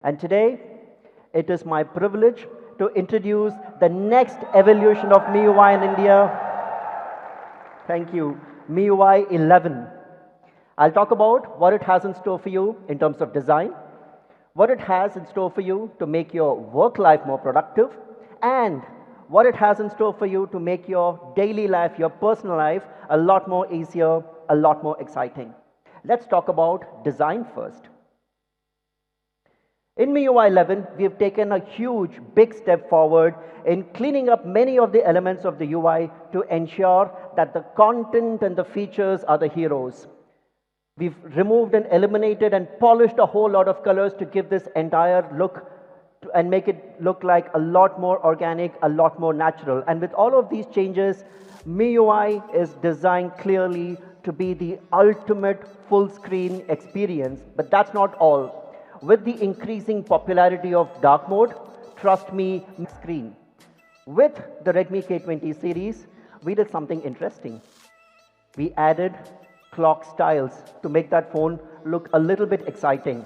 And today, it is my privilege to introduce the next evolution of MIUI in India. Thank you, MIUI 11. I'll talk about what it has in store for you in terms of design, what it has in store for you to make your work life more productive, and what it has in store for you to make your daily life, your personal life, a lot more easier, a lot more exciting. Let's talk about design first. In MIUI 11, we have taken a huge, big step forward in cleaning up many of the elements of the UI to ensure that the content and the features are the heroes. We've removed and eliminated and polished a whole lot of colors to give this entire look and make it look like a lot more organic, a lot more natural. And with all of these changes, MIUI is designed clearly to be the ultimate full screen experience. But that's not all. With the increasing popularity of dark mode, trust me, screen. With the Redmi K20 series, we did something interesting. We added clock styles to make that phone look a little bit exciting.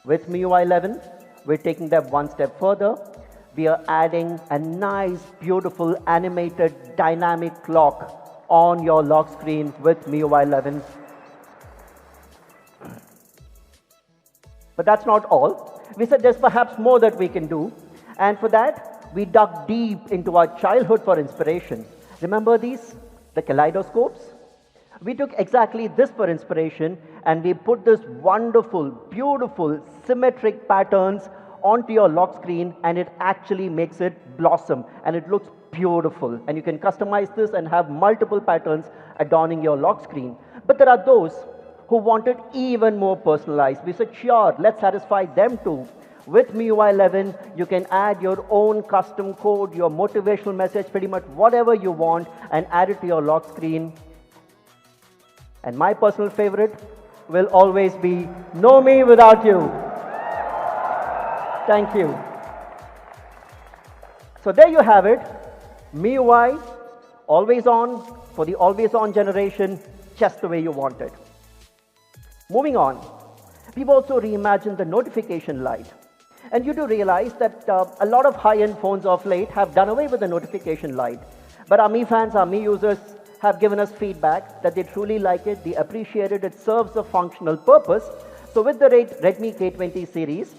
With MIUI 11, we're taking that one step further. We are adding a nice, beautiful, animated, dynamic clock on your lock screen with MIUI 11. But that's not all. We said there's perhaps more that we can do. And for that, we dug deep into our childhood for inspiration. Remember these? The kaleidoscopes? We took exactly this for inspiration and we put this wonderful, beautiful, symmetric patterns onto your lock screen, and it actually makes it blossom and it looks beautiful. And you can customize this and have multiple patterns adorning your lock screen. But there are those who wanted even more personalized. We said, sure, let's satisfy them too. With MIUI 11, you can add your own custom code, your motivational message, pretty much whatever you want, and add it to your lock screen. And my personal favorite will always be "Know Me Without You." Thank you. So there you have it. MIUI, always on, for the always on generation, just the way you want it. Moving on, we've also reimagined the notification light. And you do realize that a lot of high-end phones of late have done away with the notification light. But our Mi fans, our Mi users have given us feedback that they truly like it, they appreciate it, it serves a functional purpose. So with the Redmi K20 series,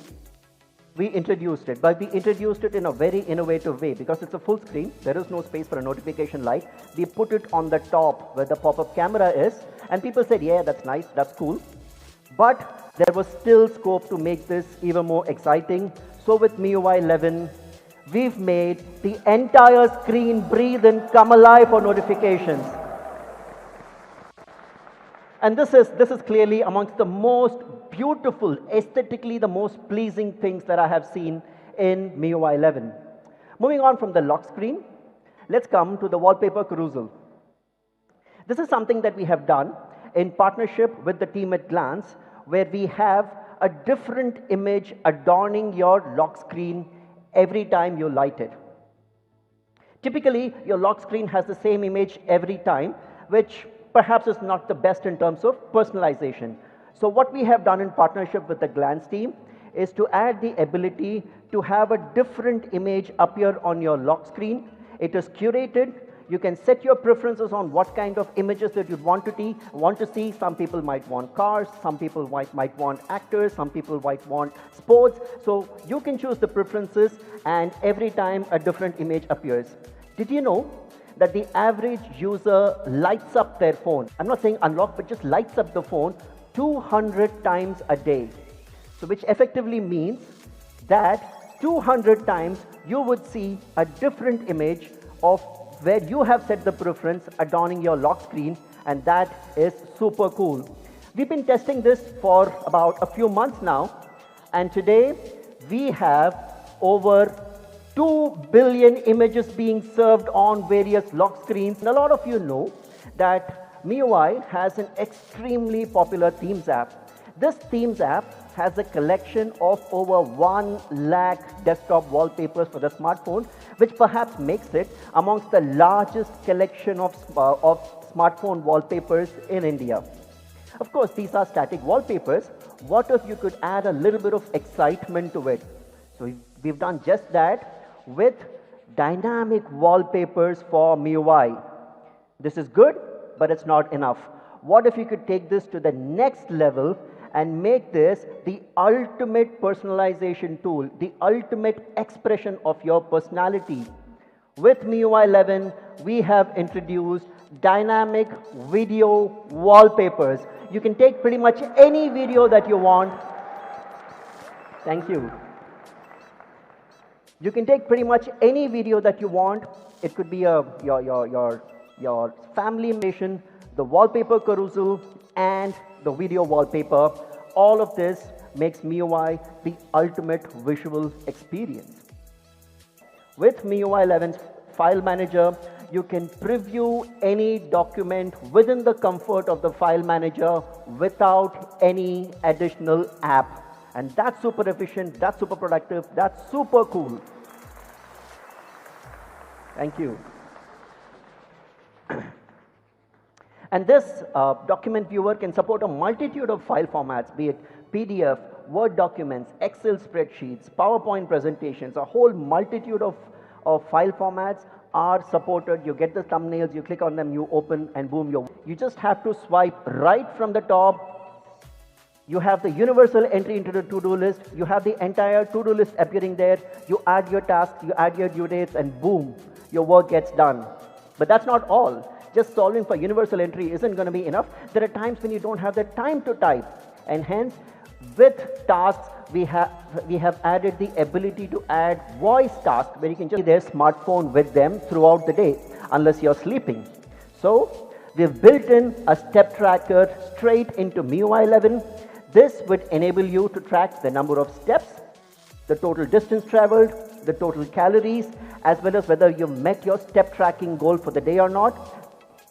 we introduced it, but we introduced it in a very innovative way because it's a full screen. There is no space for a notification light. We put it on the top where the pop-up camera is, and people said, yeah, that's nice, that's cool. But there was still scope to make this even more exciting. So with MIUI 11, we've made the entire screen breathe and come alive for notifications. And this is clearly amongst the most beautiful, aesthetically the most pleasing things that I have seen in MIUI 11. Moving on from the lock screen, let's come to the wallpaper carousel. This is something that we have done in partnership with the team at Glance, where we have a different image adorning your lock screen every time you light it. Typically, your lock screen has the same image every time, which perhaps is not the best in terms of personalization. So what we have done in partnership with the Glance team is to add the ability to have a different image appear on your lock screen. It is curated. You can set your preferences on what kind of images that you want to see. Some people might want cars, some people might want actors, some people might want sports. So you can choose the preferences, and every time a different image appears. Did you know that the average user lights up their phone? I'm not saying unlock, but just lights up the phone 200 times a day. So which effectively means that 200 times you would see a different image of where you have set the preference adorning your lock screen, and that is super cool. We've been testing this for about a few months now, and today we have over 2 billion images being served on various lock screens. And a lot of you know that MIUI has an extremely popular Themes app. This Themes app has a collection of over 1 lakh desktop wallpapers for the smartphone, which perhaps makes it amongst the largest collection of smartphone wallpapers in India. Of course, these are static wallpapers. what if you could add a little bit of excitement to it? So we've done just that with dynamic wallpapers for MIUI. This is good, but it's not enough. What if you could take this to the next level and make this the ultimate personalization tool, the ultimate expression of your personality? With MIUI 11, we have introduced dynamic video wallpapers. You can take pretty much any video that you want. Thank you. You can take pretty much any video that you want. It could be your family animation, the wallpaper carousel, and the video wallpaper. All of this makes MIUI the ultimate visual experience. With MIUI 11's file manager, you can preview any document within the comfort of the file manager without any additional app. And that's super efficient, that's super productive, that's super cool. Thank you. And this document viewer can support a multitude of file formats, be it PDF, Word documents, Excel spreadsheets, PowerPoint presentations. A whole multitude of file formats are supported. You get the thumbnails, you click on them, you open, and boom, you just have to swipe right from the top. You have the universal entry into the to-do list. You have the entire to-do list appearing there. You add your tasks, you add your due dates, and boom, your work gets done. But that's not all. Just solving for universal entry isn't going to be enough. There are times when you don't have the time to type, and hence, with tasks, we have added the ability to add voice tasks where you can just their smartphone with them throughout the day, unless you're sleeping. So we've built in a step tracker straight into MIUI 11. This would enable you to track the number of steps, the total distance traveled, the total calories, as well as whether you've met your step tracking goal for the day or not.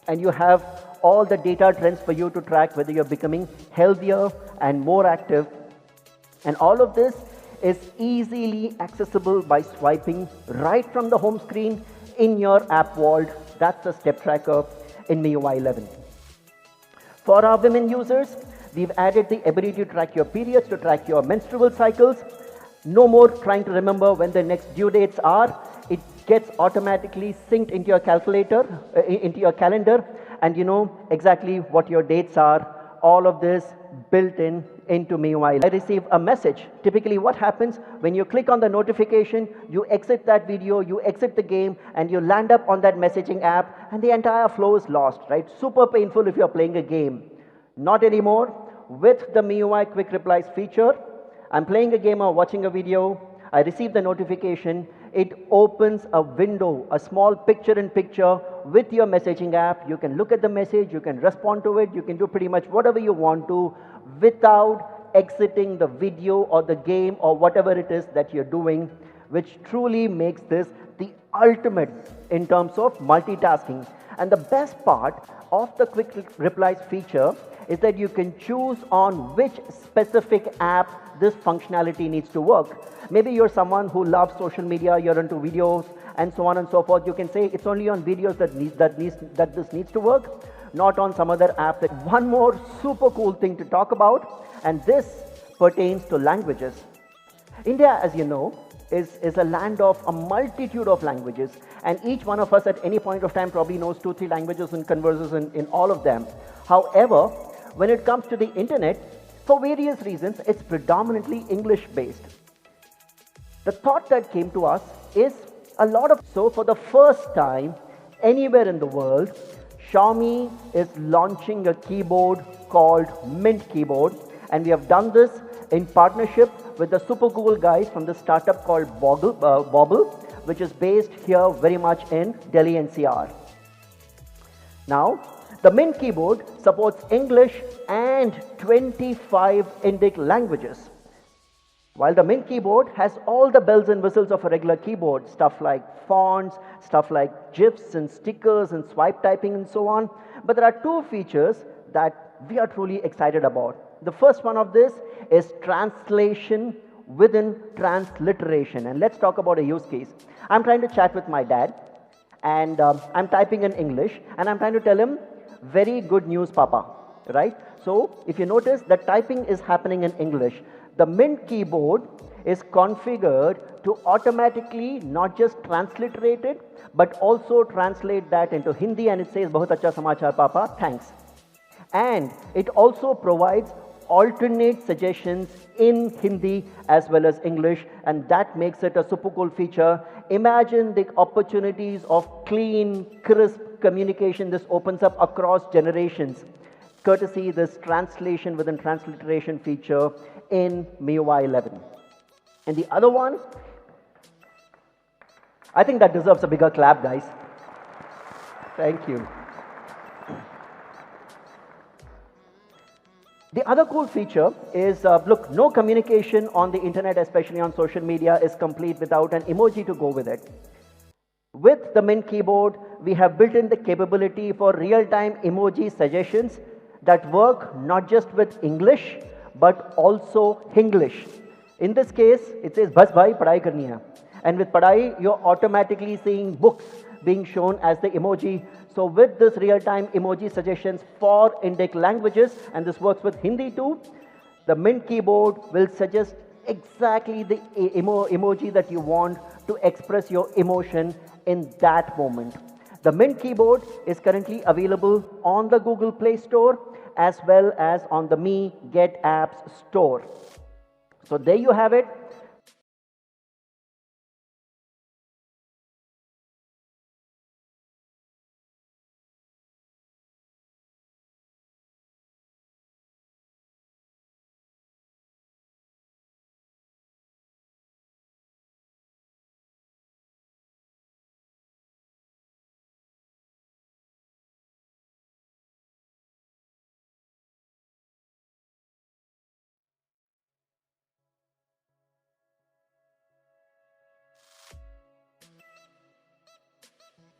And you have all the data trends for you to track whether you're becoming healthier and more active. And all of this is easily accessible by swiping right from the home screen in your app vault. That's the step tracker in MIUI 11. For our women users, we've added the ability to track your periods, to track your menstrual cycles. No more trying to remember when the next due dates are. It gets automatically synced into your calculator, into your calendar, and you know exactly what your dates are. All of this built into MIUI. I receive a message. Typically what happens when you click on the notification, you exit that video, you exit the game, and you land up on that messaging app, and the entire flow is lost, right? Super painful if you're playing a game. Not anymore. With the MIUI Quick Replies feature, I'm playing a game or watching a video, I receive the notification, it opens a window, a small picture-in-picture with your messaging app. You can look at the message, you can respond to it, you can do pretty much whatever you want to without exiting the video or the game or whatever it is that you're doing, which truly makes this the ultimate in terms of multitasking. And the best part of the Quick Replies feature is that you can choose on which specific app this functionality needs to work. Maybe you're someone who loves social media, you're into videos, and so on and so forth. You can say it's only on videos that this needs to work, not on some other app. One more super cool thing to talk about, and this pertains to languages. India, as you know, is a land of a multitude of languages, and each one of us at any point of time probably knows 2-3 languages and converses in all of them. However, when it comes to the internet, for various reasons, it's predominantly English-based. The thought that came to us is so for the first time anywhere in the world, Xiaomi is launching a keyboard called Mint Keyboard, and we have done this in partnership with the super cool guys from the startup called Bobble, which is based here very much in Delhi NCR. Now, the Mint Keyboard supports English and 25 Indic languages. While the Mint Keyboard has all the bells and whistles of a regular keyboard, stuff like fonts, stuff like GIFs and stickers and swipe typing and so on, but there are 2 features that we are truly excited about. The first one of this is translation within transliteration. And let's talk about a use case. I'm trying to chat with my dad, and I'm typing in English, and I'm trying to tell him, very good news, Papa, right? So if you notice, the typing is happening in English. The Mint keyboard is configured to automatically not just transliterate it, but also translate that into Hindi, and it says, "Bahut acha samachar papa, thanks." And it also provides alternate suggestions in Hindi as well as English, and that makes it a super cool feature. Imagine the opportunities of clean, crisp communication this opens up across generations, courtesy this translation within transliteration feature in MIUI 11. And the other one, I think that deserves a bigger clap, guys. Thank you. The other cool feature is, look, no communication on the internet, especially on social media, is complete without an emoji to go with it. With the Mint keyboard, we have built in the capability for real-time emoji suggestions that work not just with English, but also Hinglish. In this case, it says, "Bas bhai, padhai karni hai." And with padhai, you're automatically seeing books being shown as the emoji. So with this real-time emoji suggestions for Indic languages, and this works with Hindi too, the Mint keyboard will suggest exactly the emoji that you want to express your emotion in that moment. The Mint keyboard is currently available on the Google Play Store as well as on the Mi Get Apps store. So there you have it.